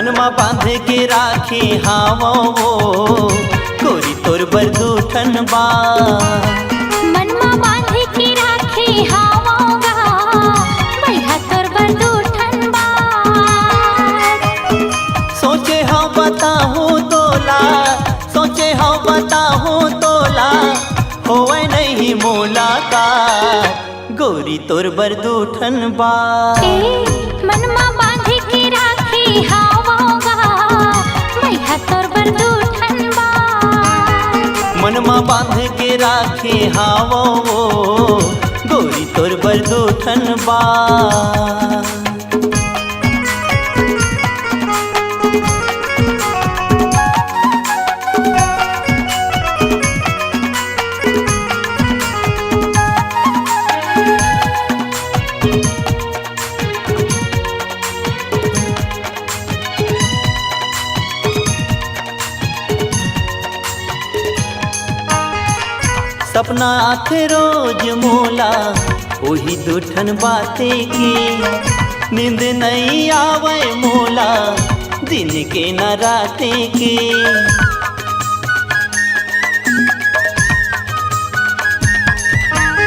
मनमा बांध के राखे हावो वो गोरी तोर बरदूठन बा। मनमा बांध के राखे हावोगा भैया तोर बरदूठन बा। सोचे हाँ बताहूँ तोला, सोचे हाँ बताहूँ तोला होवे नहीं मुलाकात गोरी तोर बरदूठन बा। मनमा बांध के राखे हावोगा भैया तोर बरदूठन बा। मनमा बांध के राखे हावो वो गोरी तोर बरदूठन बा। सपना आथे रोज मोला वही दूठन बाते के नींद नहीं आवे मोला दिन के न राते के।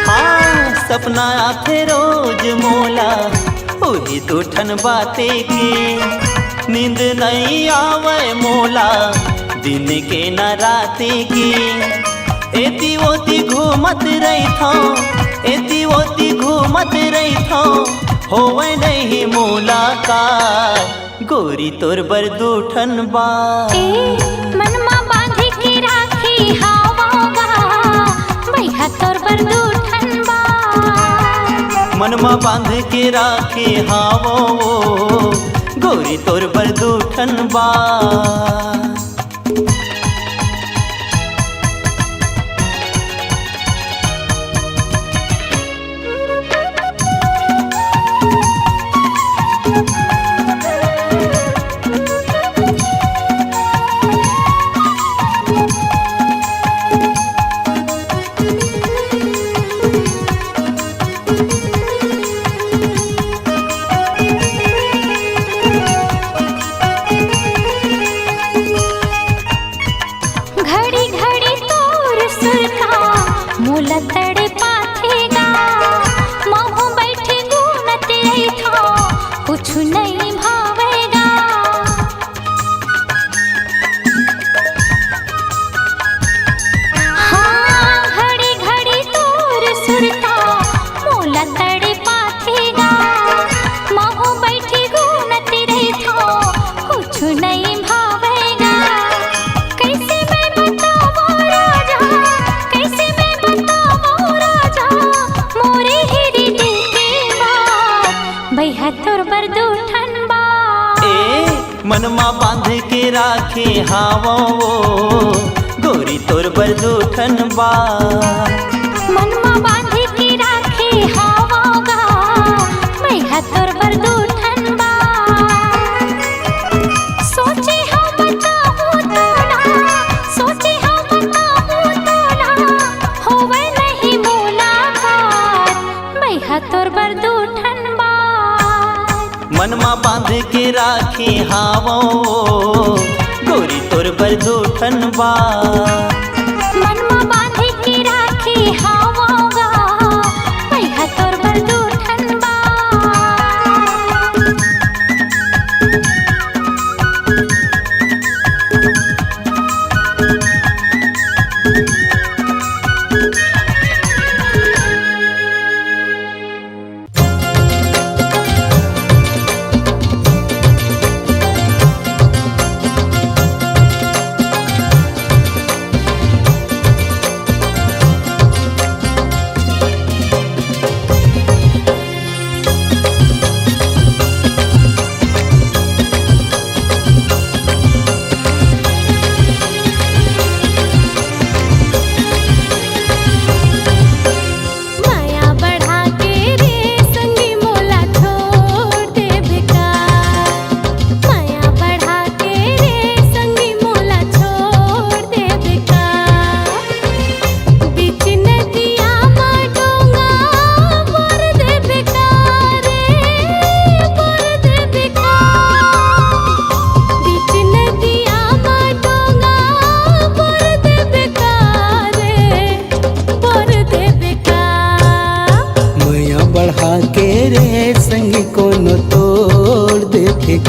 हाँ सपना आथे रोज मोला वही दूठन बाते के नींद नहीं आवे मोला दिन के न राते के। एती ओती घूमत रही था, एती ओती घूमत रही था होवे नहीं मुलाकात गोरी तोर बरदूठन बा। मनमा बांध के राखे हावोगा भैया तोर बरदूठन बा। मनमा बांध के राखे हावो गोरी तोर बरदूठन बा। मोला तड़े पाथेगा महू बैठे गुनत था कुछ नहीं भावेगा। हाँ घड़ी घड़ी तोर सुरता मोला तड़े पाथेगा महू बैठे गुनत था कुछ नहीं भावेगा। कैसे मैं बताऊँ राजा, कैसे मैं भैया तोर बरदूठन बा। मनमा बांध के राखे हावो गोरी तोर बरदूठन बा। मनमा बांध के राखे हावोगा भैया तोर बरदूठन बा। सोचे हाँ बताऊँ तोला, सोचे हाँ बताऊँ तोला होवे नहीं मुलाकात भैया तोर बरदूठन बा। मनमा बांध के राखे हावो गोरी तोर बरदूठन बा। मनमा बांध के राखे हावोगा भैया तोर बरदूठन बा।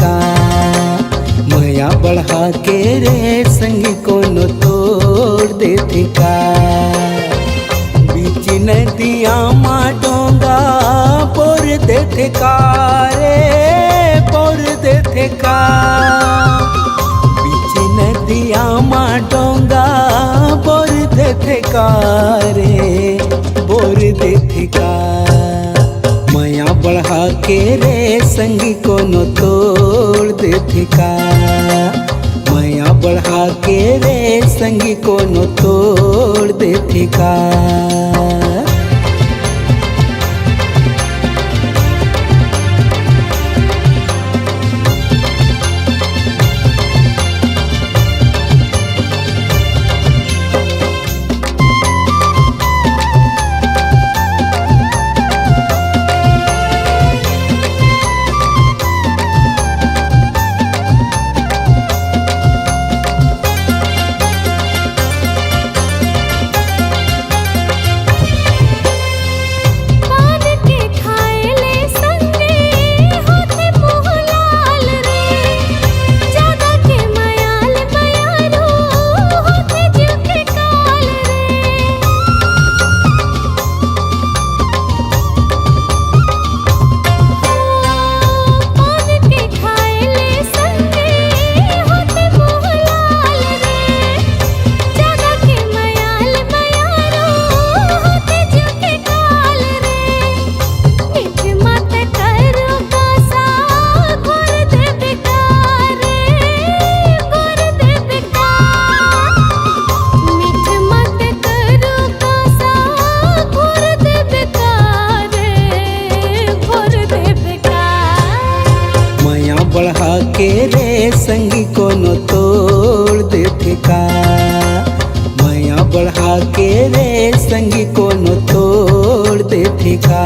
का माया बढ़ा के रे संगी कोनो तोड़ देते का बीच नदिया मा डोंगा पोर देते का रे पोर देते का बीच नदिया मा डोंगा पोर देते का रे पोर देते का माया बढ़ा के रे संगी कोनो तोड़ देते का माया बढ़ा के रे संगी कोनो तोड़ देते का बढ़ा के रे संगी कोनो तोड़ देते का माया बढ़ा के रे संगी कोनो तोड़ देते का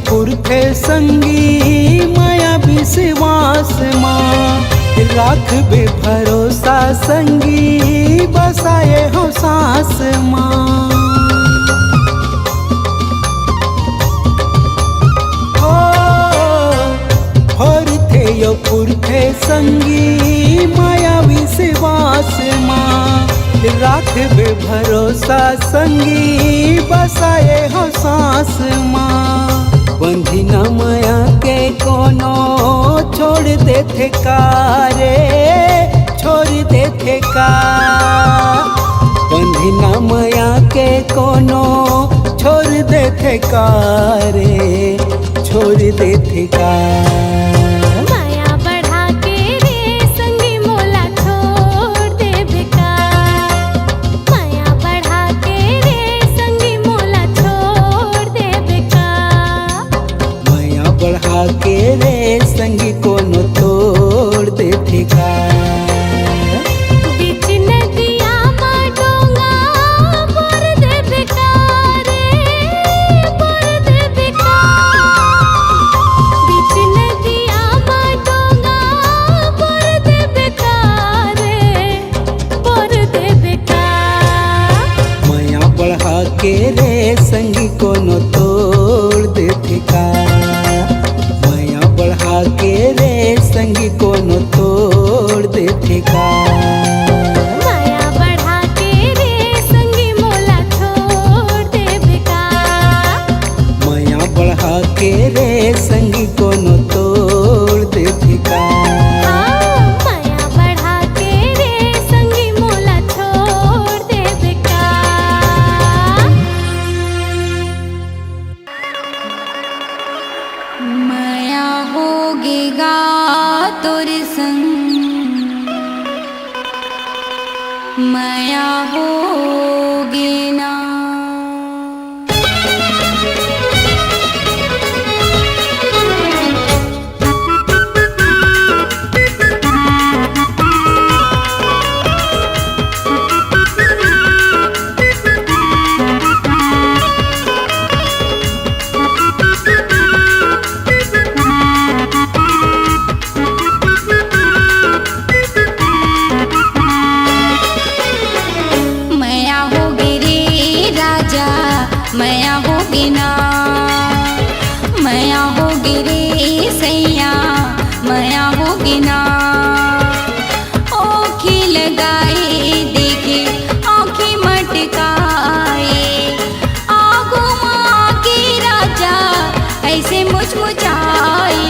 पुरखे संगी माया विश्वास माँ राख बे भरोसा संगी बसाए हो सांस माँ हो पुरखे संगी माया विश्वास माँ राख बे भरोसा संगी बसाए हो सांस माँ बंधी न माया के कोनो छोड़ देते का रे छोड़ देते का बंधी न माया के कोनो छोड़ देते का रे छोड़ देते का माया बढ़ा के रे संगी मोला छोड़ देबे का माया बढ़ा के रे संगी मोला छोड़ देबे का माया बढ़ा के रे संगी कोनो तोड़ देते का बीच नदिया मा डोंगा पोर देबे का रे पोर देबे का बीच नदिया मा डोंगा पोर देबे का रे पोर देबे का माया बढ़ा के रे संगी कोनो तोड़ देते का माया बढ़ा के रे संगी कोनो तोड़ देते का माया बढ़ा के रे संगी मोला छोड़ देबे का माया बढ़ा के रे संगी कोनो तोड़ देते का माया बढ़ा के रे संगी मोला छोड़ देबे का माया होगेगा तोरे संग माया होगे ना होगी रे सैया माया होगी ना। ओखी लगाए देखे आँखी मटकाए, आगो माँ के राजा ऐसे मुचमुचाए।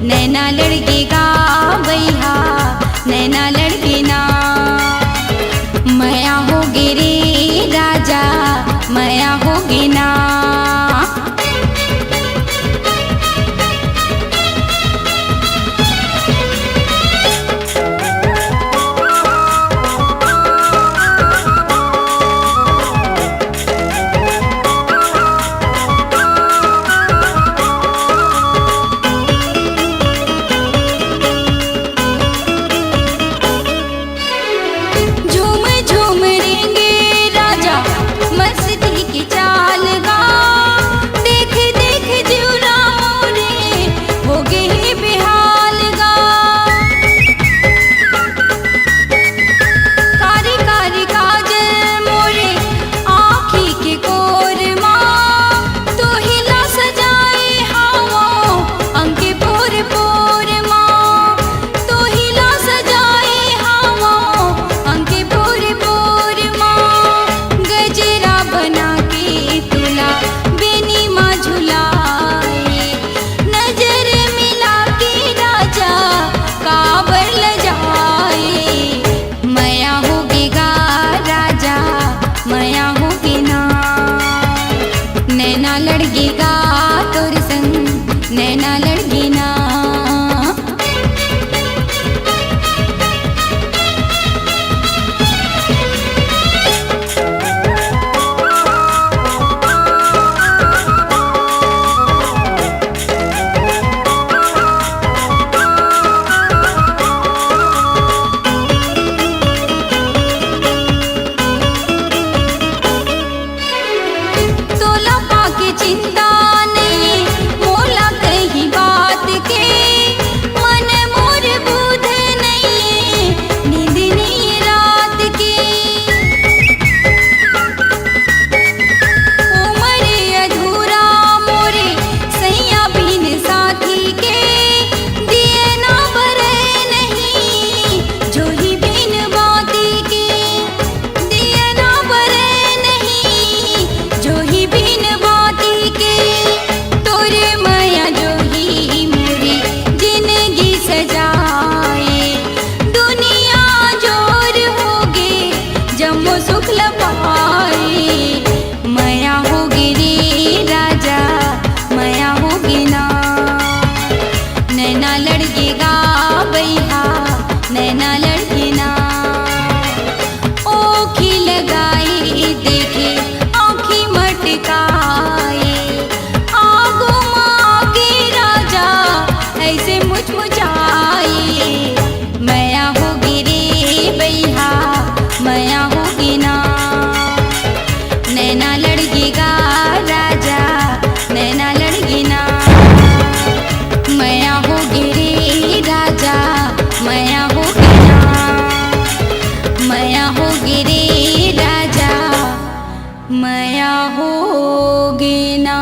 नैना लड़केगा भैया नैना लड़के ना, माया होगी रे राजा माया होगी ना। झूम झूम रेंगे राजा मस्ती की चाल गा, देख देख जीवना मोरे हो गए बेहाल गा। कारी कारी काजल मोरे आँखी के कोर माँ, तो हिला सजाए हवा अंके पोर पोर माँ, तो हिला सजाए हवा अंके पोर पोर माँ। गजरा बना के तुला बेनी माँ झुलाए, नजर मिला के राजा काबर ल जाए। माया होगी गा राजा माया होगी ना, नैना लड़गी गा तोर संग नैना लड़गी ना। तोला पाके चिंता नहीं मोला कहीं बात के, मन मोर बुध नहीं नींद नहीं रात के। उमर अधूरा मोरे सैया बिन साथी के, दिए ना बरे नहीं जो ही बिन बाती के, दिए ना बरे नहीं जो ही बिन बाती के। तोरे माया जो ही मोरी जिंदगी सजाए, दुनिया जोर होगे जम्मो सुख लपाए। माया होगी रे राजा माया होगी ना, नैना लड़के गा भैया नैना लड़के ना। ओखी लगाए देखे आँखी मटकाए, आगो माँ के राजा ऐसे मुचमुचाए। माया होगी रे भैया माया होगी ना, नैना लड़की गा राजा नैना लड़की ना। माया होगी रे राजा माया होगी ना, माया होगी रे राजा माया होगी ना।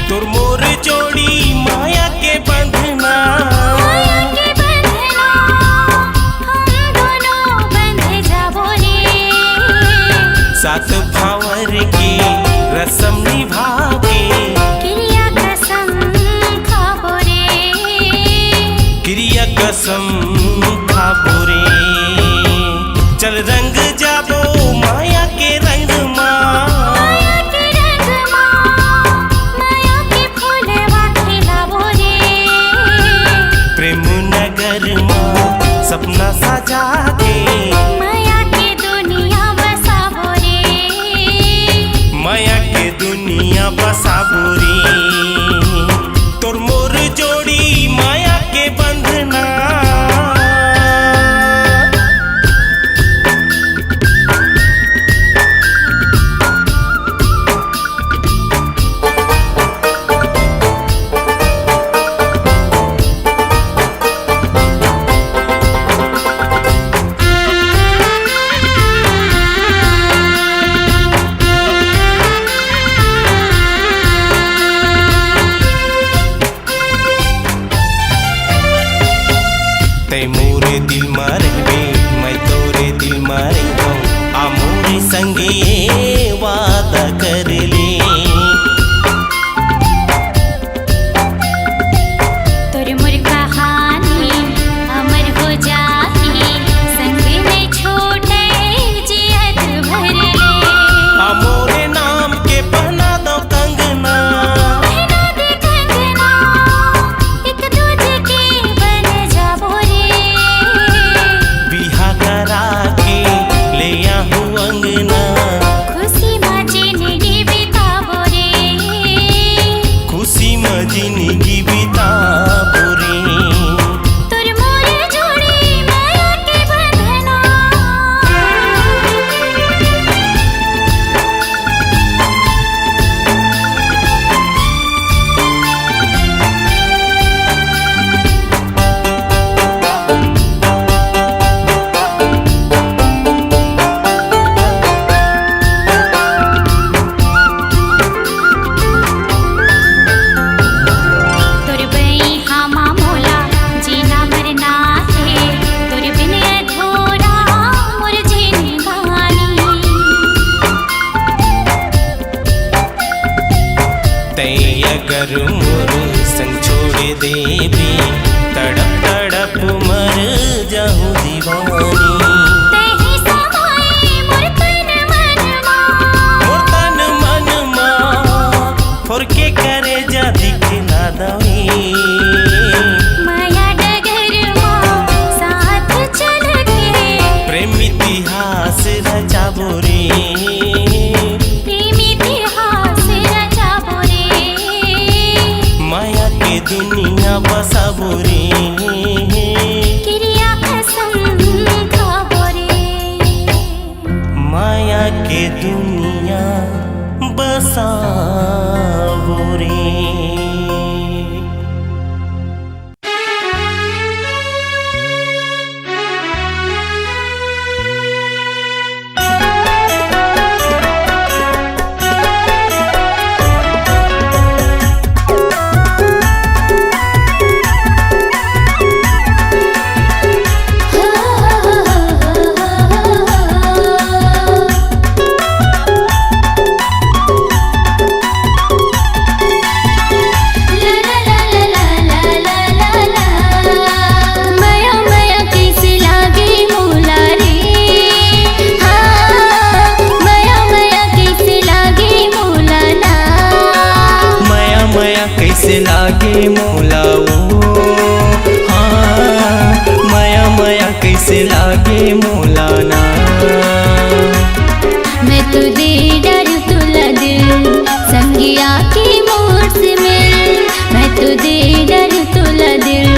तोर मोर जोड़ी माया के बंधना, माया के बंधना हम दोनों बंधे जाबो रे। सात भावर की रस्म निभा के, क्रिया कसम खाबो रे। क्रिया कसम खाबो रे। चल रंग जाबो माया के रंग माँ, माया के रंग माँ, माया के फूलवा खिलाबो रे। प्रेम नगर माँ सपना सजा के, माया के दुनिया बसाबो रे। माया के दुनिया बसाबो रे। तोर मोर जोड़ी माया के बंधना, ते मोरे दिल में रहबे मैं तोरे दिल में रहूं आ मोरे संगे वादा कर ले तोर मोर कहानी अमर हो जाही संग में छोटे जियत भर ले आ मोरे नाम के पहना दो कंगना पहना दे कंगना एक दूजे के बन जाबो रे बिहा करा के ले आहू अंगना खुशी में जिंदगी बिताबो रे खुशी में जिंदगी बिताबो रे तोर मोर जोड़ी माया के बंधना तोर बई हामा मोला जीना मरना है तोर बिन अधूरा मोर जीनी बानी ते अगर मोर संग छोड़ देबी तड़प तड़प मर जाऊं दीवानी तेहि समाए मोर तन मन मोर तन मन मां फोरके करे जा दिखला दवी माया डगर मां साथ चल के प्रेम इतिहास रचाबो रे प्रेम इतिहास रचाबो रे माया के दुनिया बसाबो रे क्रिया कसम खाबो रे माया के दुनिया बसाबो रे माया माया कैसे लागे मोला रे हाँ माया माया कैसे लागे मोला ना माया माया कैसे लागे मोला ओ हाँ माया माया कैसे लागे मोला ना मैं तो दे डर तुला दिल संगिया की मोर से मिल मैं तो दे डर तुला दिल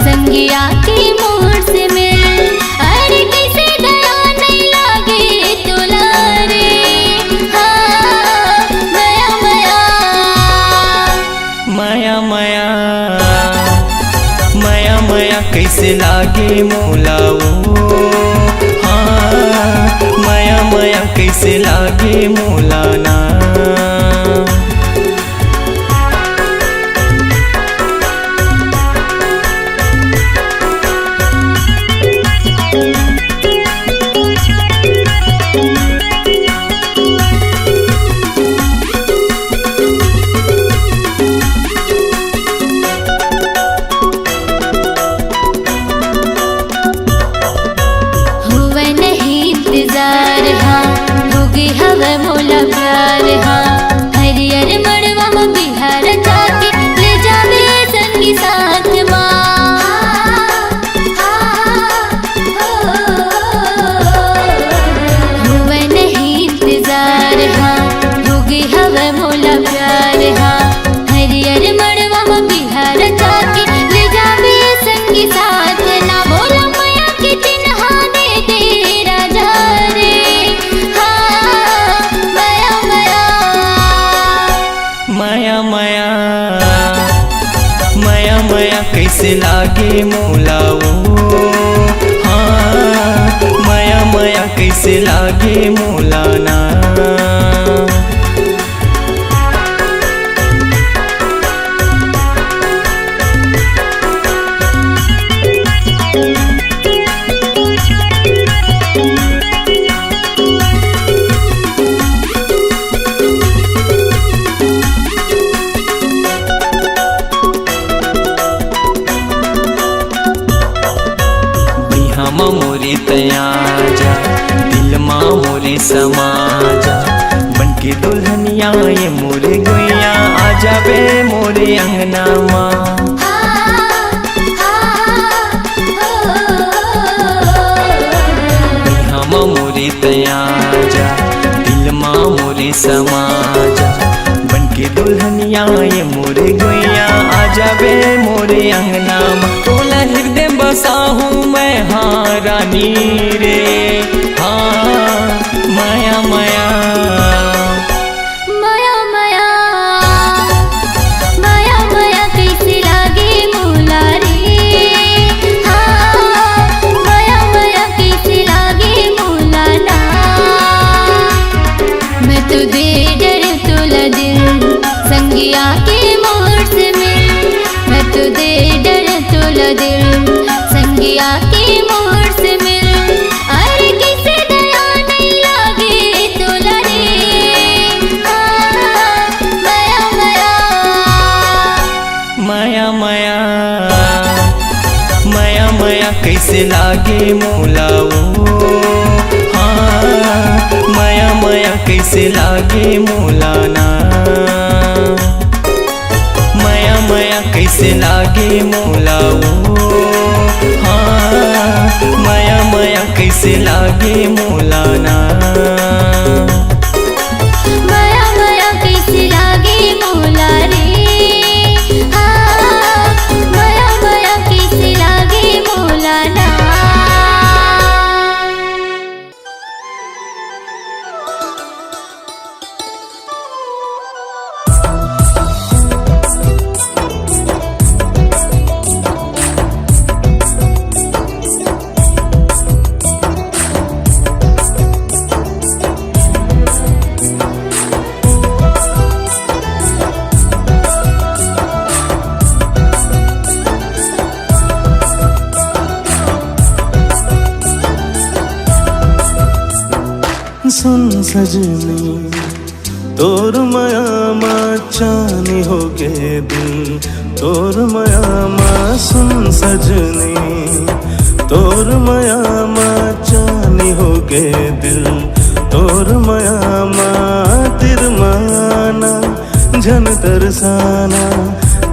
संगिया की मोर से मिल अरे कैसे दया नहीं लागे तुला रे हाँ माया माया माया माया माया माया कैसे लागे मोला ओ हाँ माया माया कैसे लागे मोला ना हुआ नहीं इंतजार हाँ होगी हवा मोला प्यार हाँ हरियर मड़वा में बिहार जाके ले जावे संगी साथ हुआ नहीं इंतजार हाँ होगी हवा मोला प्यार हाँ हरियर मड़वा में बिहार जाके ले जावे संगी साथ ना बोला माया के चिन्हा दे तेरा जा रे हाँ माया माया माया माया माया माया कैसे लागे मोला ओ हाँ माया माया कैसे लागे मोला ना मा मोरे तया जा दिल मा मोरे समा जा बनके दुल्हनिया ये मोरे गुइया आ जाबे मोरे अंगना माँ। मोरे तया जा दिल माँ मोरे समा जा बनके दुल्हनिया ये मोरे गुइया आ जाबे मोरे अंगना माँ। तोला हृदय बसा हूँ मैं हाँ रानी रे हाँ माया माया माया माया माया माया कैसे लागे मोला रे हाँ माया माया कैसे लागे मोला ना। मैं तो दे डर तोला दिल संगिया के मोर से मिल। मैं तो दे डर तोला दिल संगिया के मोर से मिल। अरे किसे दया नहीं लागे तोला रे हाँ माया माया माया माया माया माया कैसे लागे मोला वो हाँ माया माया कैसे लागे मोला ना। माया माया कैसे लागे मोला वो हाँ माया माया कैसे लागे मोला ना। माया माया कैसे लागे मोला रे हाँ माया माया कैसे लागे मोला ना। सुन सजनी तोर माया माँ चानी हो गे दिल तोर माया माँ। सुन सजनी तोर माया माँ चानी हो गे दिल तोर माया माँ। तिरमाना झन तरसाना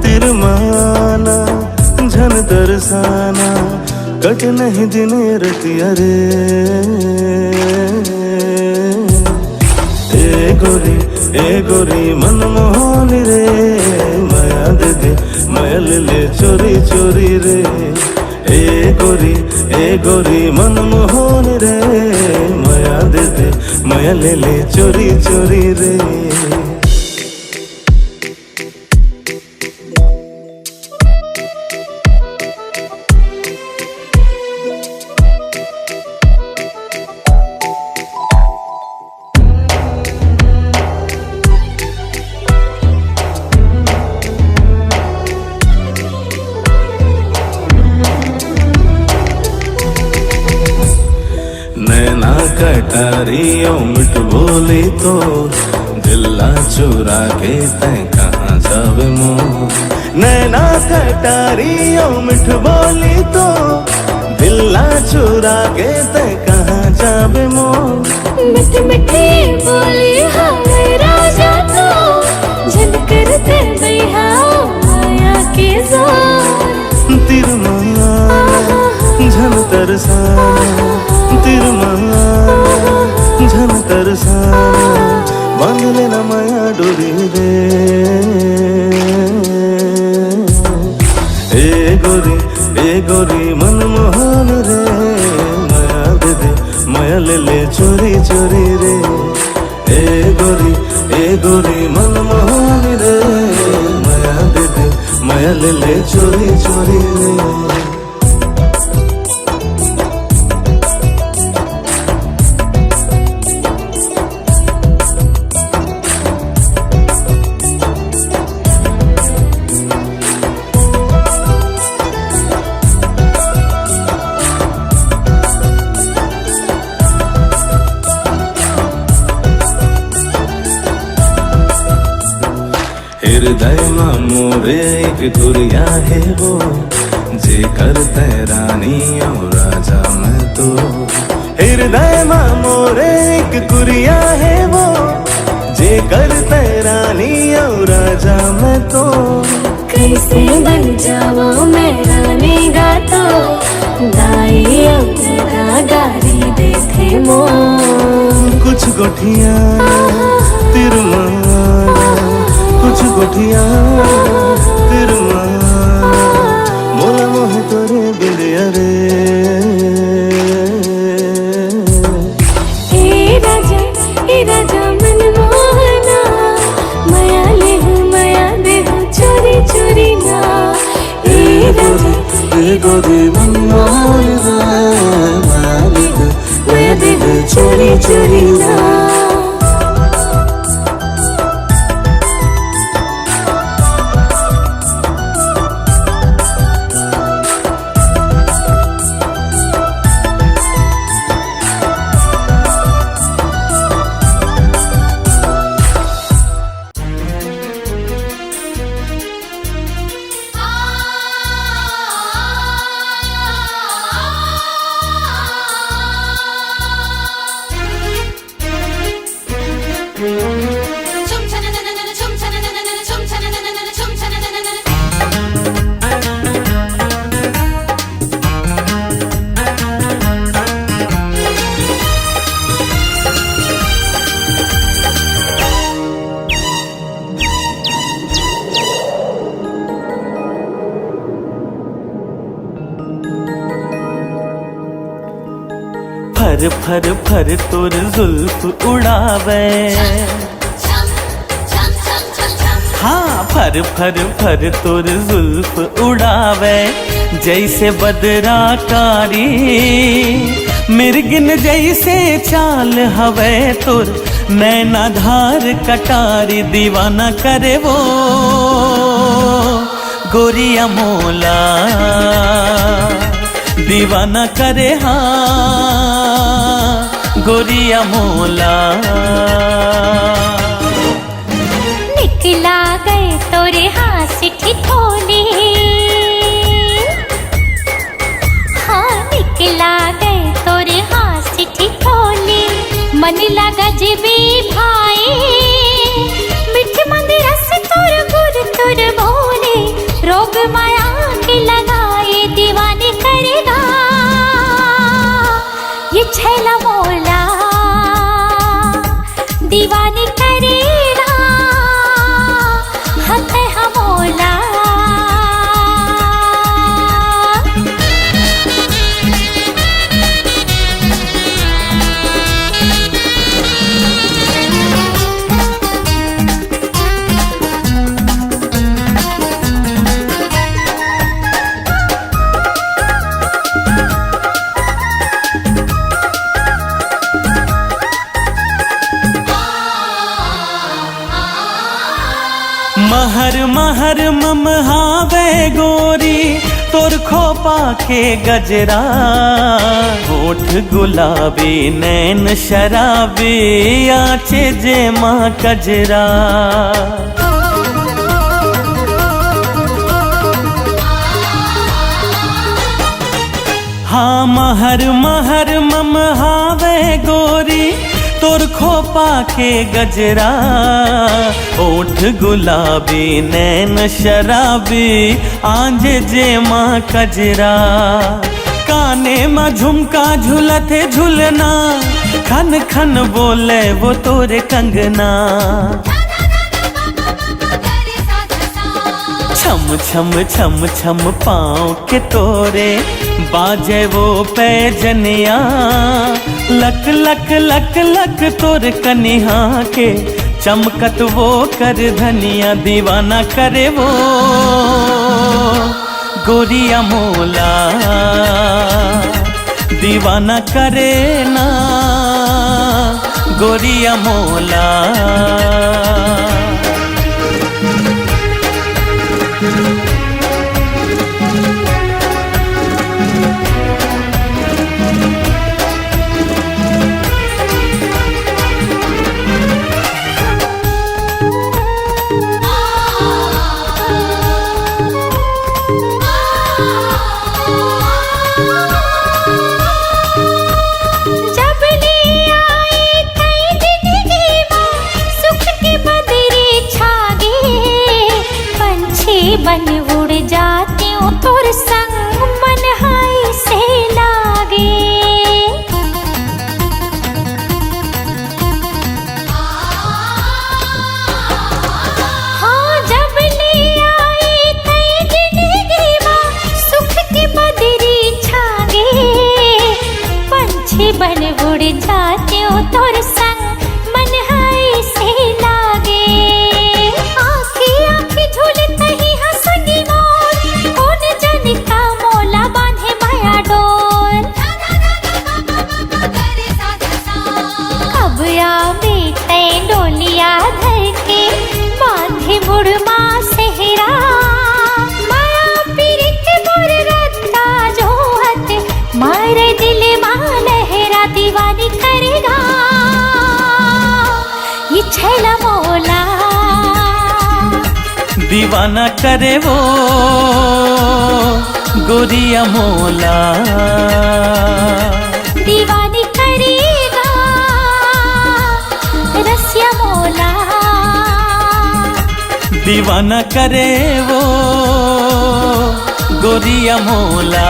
तिरमाना झन तरसाना कट नहीं दिन रतिया रे। ए गोरी मनमोहन रे माया दे दे माया ले ले चोरी चोरी रे। ए गोरी मनमोहन रे माया दे दे माया ले ले चोरी चोरी रे। नैना कटारियों मिठ बोली तो दिल्ला चुरा के तैं कहाँ जावे मोर। नैना कटारियों मिठ बोली तो दिल्ला चुरा के तैं कहाँ जावे मोर। मिठी मिठी बोली हमें राजा तो झन करते भैया माया के जोर। तिरमाना झन तरसाना तिरमाना झन तरसाना बांध लेना माया डोरी रे। ए गोरी मनमोहन रे माया दे दे माया ले ले चोरी चोरी रे। ए गोरी मनमोहन रे माया दे दे माया ले ले चोरी चोरी रे। हृदय में मोरे एक गुड़िया है वो जे करते रानी और राजा मैं तो हृदय माँ मोरे एक कुरिया है वो जे करते रानी और राजा मैं तो कैसे बन जाऊं मैं रानी गातो दाई अंतरा गारी देखे मो कुछ गोठिया तिरमाला कुछ गोठिया तिरमाला मोला मोह तोरे बिंदिया रे ए राजा मन मोहना माया दे चोरी चोरी ना ए राजा गोरी मनमोहना माया दे चोरी चोरी ना फर फर फर तोर जुल्फ उड़ावे हाँ फर फर फर तोर जुल्फ उड़ावे जैसे बदरा कारी मिर्गिन जैसे चाल हवे तोर नैना धार कटारी दीवाना करे वो गोरिया मोला दीवाना करे हाँ गोरिया मोला निकला गए तोरे हाथ से ठिठोली हाँ निकला गए तोरे हाथ से ठिठोली मन लगा जीवी भाई मिठ मंदिर से तोर गुर तोर बोले रोग माया के लगाए दीवाने करेगा ये छैला मोला दीवाने करेगा हथ हमोला महर महर मम हावे गोरी तोर खोपा के गजरा होठ गुलाबी नैन शराबी आचे जे माँ कजरा हाँ महर महर मम हावे गोरी तोर खोपा के गजरा ओठ गुलाबी नैन शराबी आंज जे माँ कजरा काने माँ झुमका झुलते झुलना खन खन बोले वो तोरे कंगना छम छम छम छम पाँव के तोरे बाजे वो पैजनिया लक लक लक लक तोर कनिहा के चमकत वो कर धनिया दीवाना करे वो गोरिया मोला दीवाना करे ना गोरिया मोला बन उड़ जाते हो तोर संग मन हाय से लागे आँखी आँखी झूलते ही हंसनी मोर कौन जाने का मोला बांधे माया डोर अब आवे ते डोलिया धर के बांधे मुड़मा सेहरा माया पीरित मोर रत्ता जोहत मारे दिल मां लहरा दीवानी करेगा ये छैला मोला दीवाना करे वो गोरिया मोला दीवानी करेगा रसिया मोला दीवाना करे वो गोरिया मोला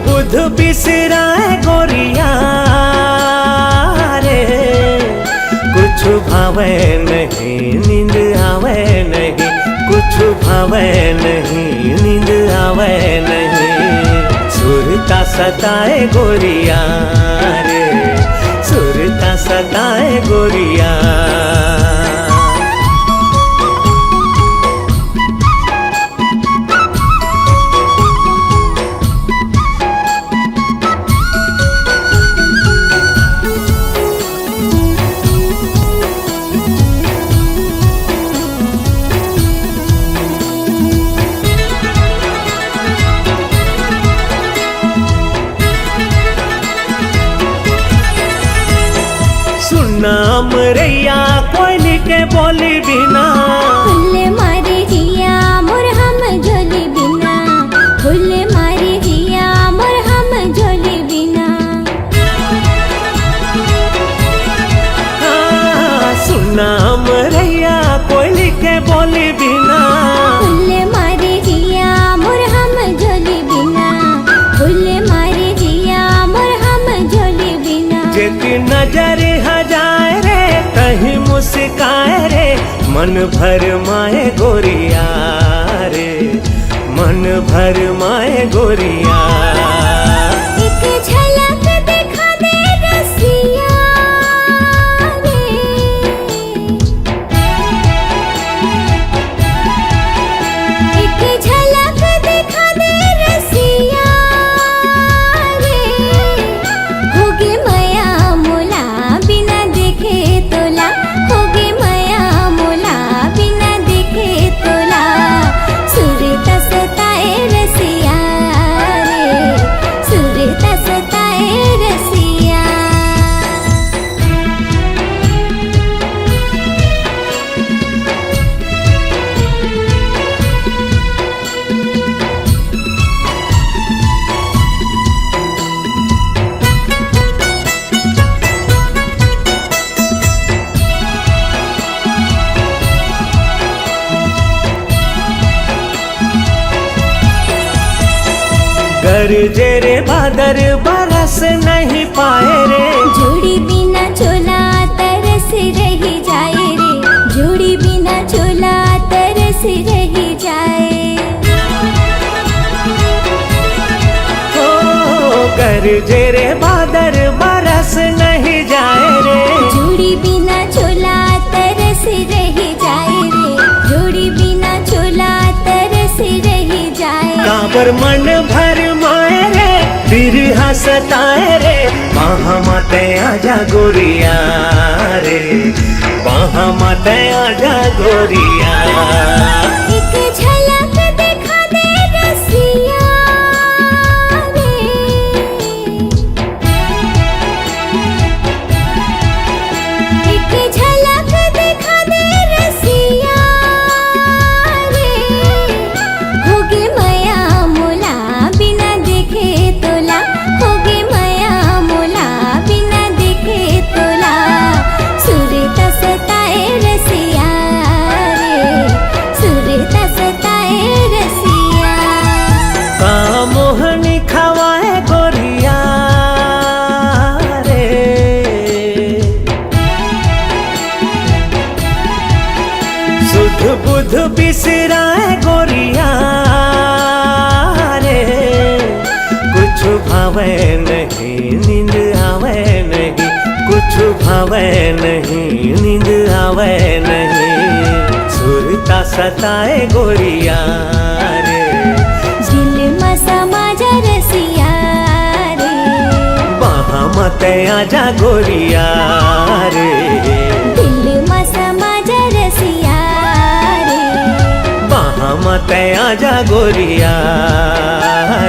बुध बिसराए गोरिया रे कुछ भावे नहीं नींद आवे नहीं कुछ भावे नहीं नींद आवे नहीं सुरता सताए गोरिया रे सुरता सताए गोरिया नाम रैया कोयली के बोली बिना फुल मारे हिया मोर हम झोली बिना फुल मारे हिया मोर हम झोली बिना सुनाम रैया कोयली के बोली बिना फुल मारे हिया मोर हम झोली बिना फुल मारे हिया मोर हम झोली बिना जेती नजर हजाए रे कहीं मुस्काए रे मन भर माए गोरिया रे मन भर माए गोरिया एक झलक दिखा दे रसिया रे एक झलक दिखा दे रसिया रे होगे माया मोला बिना देखे तोला होगे माया मोला बिना देखे तोला सुरता सताए रसिया रे सुरता सताए रसिया गरजे रे बादर बरस नहीं पाए रे जोड़ी बिना चोला तरस रही जाए रे जोड़ी बिना चोला तरस रही जाए गरजे रे बादर रही जाए रे, जोड़ी बिना चोला तरस रही जाए। काबर मन भर माए रे, बिरहा सताए रे, वहाँ माते आजा गोरिया रे, वहाँ माते आजा गोरिया। एक झलक दिखा दे रसिया रे, एक झलक दिखा दे रसिया रे, होगे माया मोला बिना देखे तोला, होगे माया मोला बिना देखे तोला, सुरता सताए रसिया रे, सुरता सताए रसिया। का मोहनी खवाए गोरिया रे, सुध बुध बिसराए गोरिया रे, कुछ भावे नहीं नींद आवे नहीं, कुछ भावे नहीं नींद आवे नहीं, सुरता सताए गोरिया रे, दिल में समा जा रसिया रे, वहाँ मते आजा गोरिया रे, दिल में समा जा रसिया रे, वहाँ मते आजा गोरिया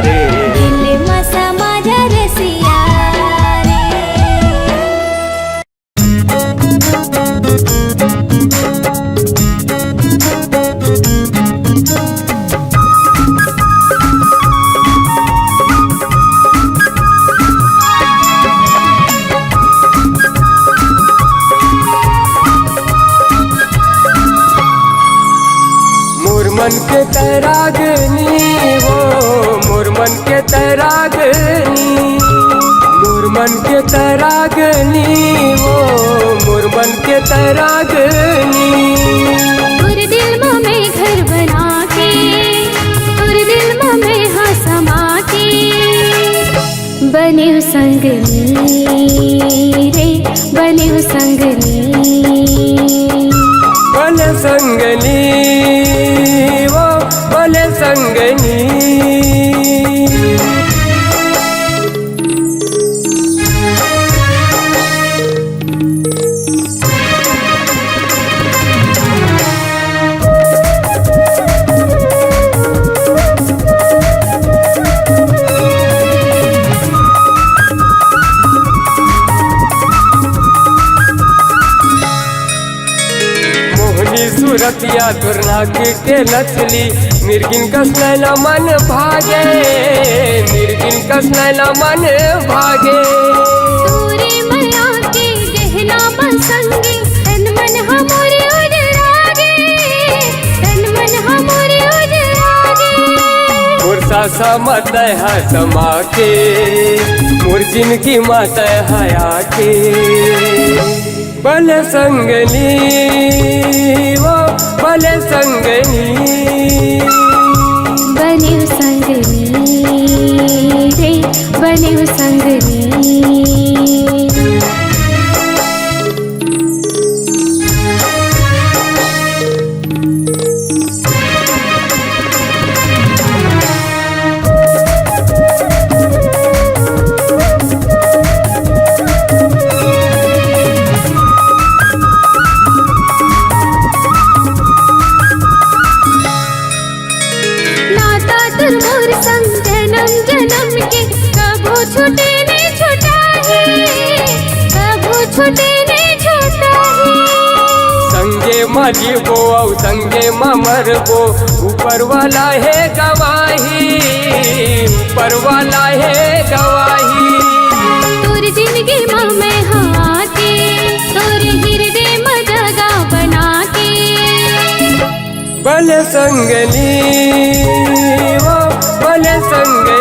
रे। दिल में समा जा रसिया रे। मोर मन के तैरागनी वो, मोर मन के तैरागनी, मोर मन के तैरागनी वो, मोर मन के तैरागनी। और दिल में घर बना के, और दिल में हाँ समा के, बने संगनी रे, बने संगनी, बले संगनी वो, बले संगनी। सूरतिया तुरनाक के नचली, मिर्गिन कस नैना मन भागे, मिर्गिन कस नैना मन भागे। तोरे माया के गहना बसंगे, तन मन हमरे उजरागे, तन मन हमरे उजरागे। मुरसा सा मत है समा के, मुर्जिन की मत है आके, बले संगनी वो, बले संगनी। बने संगनी रे, बने संगनी। मोर संग जन्म जन्म के, कबो छूटे ने छूटा है, कबो छूटे ने छूटा है। संगे मरबो और संगे मरबो, ऊपर वाला है गवाही, ऊपर वाला है गवाही। तोर जिंदगी में हाँ के, तोर हृदय में जगह बना के, बले संगनी वो, बले संगनी।